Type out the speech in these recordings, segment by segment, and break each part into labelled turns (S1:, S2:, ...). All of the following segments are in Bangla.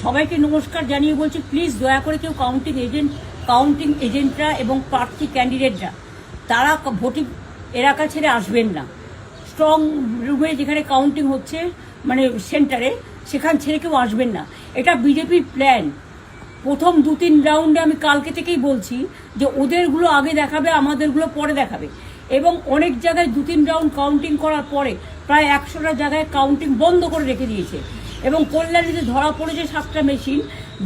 S1: সবাইকে নমস্কার জানিয়ে বলছি, প্লিজ দয়া করে কেউ কাউন্টিং এজেন্টরা এবং প্রার্থী ক্যান্ডিডেটরা তারা ভোটিং এলাকা ছেড়ে আসবেন না। স্ট্রং রুমে যেখানে কাউন্টিং হচ্ছে মানে সেন্টারে, সেখান ছেড়ে কেউ আসবেন না। এটা বিজেপির প্ল্যান। প্রথম 2-3 রাউন্ডে আমি কালকে থেকেই বলছি যে ওদেরগুলো আগে দেখাবে, আমাদেরগুলো পরে দেখাবে। এবং অনেক জায়গায় 2-3 রাউন্ড কাউন্টিং করার পরে প্রায় 100টা জায়গায় কাউন্টিং বন্ধ করে রেখে দিয়েছে। এবং কল্যাণীতে ধরা পড়েছে 7টা মেশিন,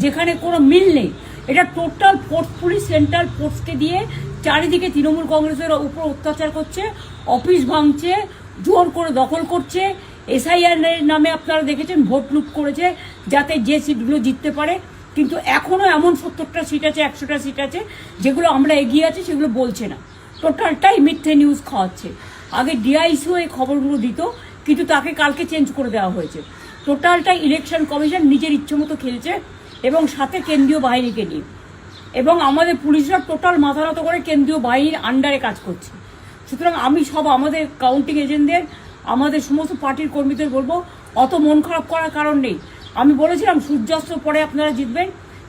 S1: যেখানে কোনো মিল নেই। এটা টোটাল ফোর্সফুলি সেন্ট্রাল ফোর্সকে দিয়ে চারিদিকে তৃণমূল কংগ্রেসের উপর অত্যাচার করছে, অফিস ভাঙছে, জোর করে দখল করছে। এসআইআর নামে আপনারা দেখেছেন ভোট লুট করেছে যাতে যে সিটগুলো জিততে পারে। কিন্তু এখনও এমন 70টা সিট আছে, 100টা সিট আছে যেগুলো আমরা এগিয়ে আছি, সেগুলো বলছে না। টোটালটাই মিথ্যে নিউজ খাওয়াচ্ছে। আগে ডিআইসিও এই খবরগুলো দিত, কিন্তু তাকে কালকে চেঞ্জ করে দেওয়া হয়েছে। টোটালটাই ইলেকশন কমিশন নিজের ইচ্ছে মতো খেলছে এবং সাথে কেন্দ্রীয় বাহিনীকে নিয়ে। এবং আমাদের পুলিশরা টোটাল মাথা নত করে কেন্দ্রীয় বাহিনীর আন্ডারে কাজ করছে। সুতরাং আমি আমাদের কাউন্টিং এজেন্টদের, আমাদের সমস্ত পার্টির কর্মীদের বলবো, অত মন খারাপ করার কারণ নেই। আমি বলেছিলাম সূর্যাস্ত পরে আপনারা জিতবেন।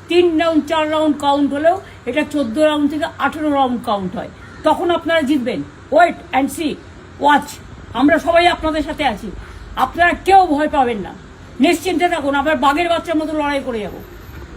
S1: 3 রাউন্ড 4 রাউন্ড কাউন্ট হলেও এটা 14 রাউন্ড থেকে 18 রাউন্ড কাউন্ট হয়, তখন আপনারা জিতবেন। Wait and see, watch. আমরা সবাই আপনাদের সাথে আছি, আপনারা কেউ ভয় পাবেন না, নিশ্চিন্তে থাকুন। আবার বাঘের বাচ্চার মতো লড়াই করে যাবো।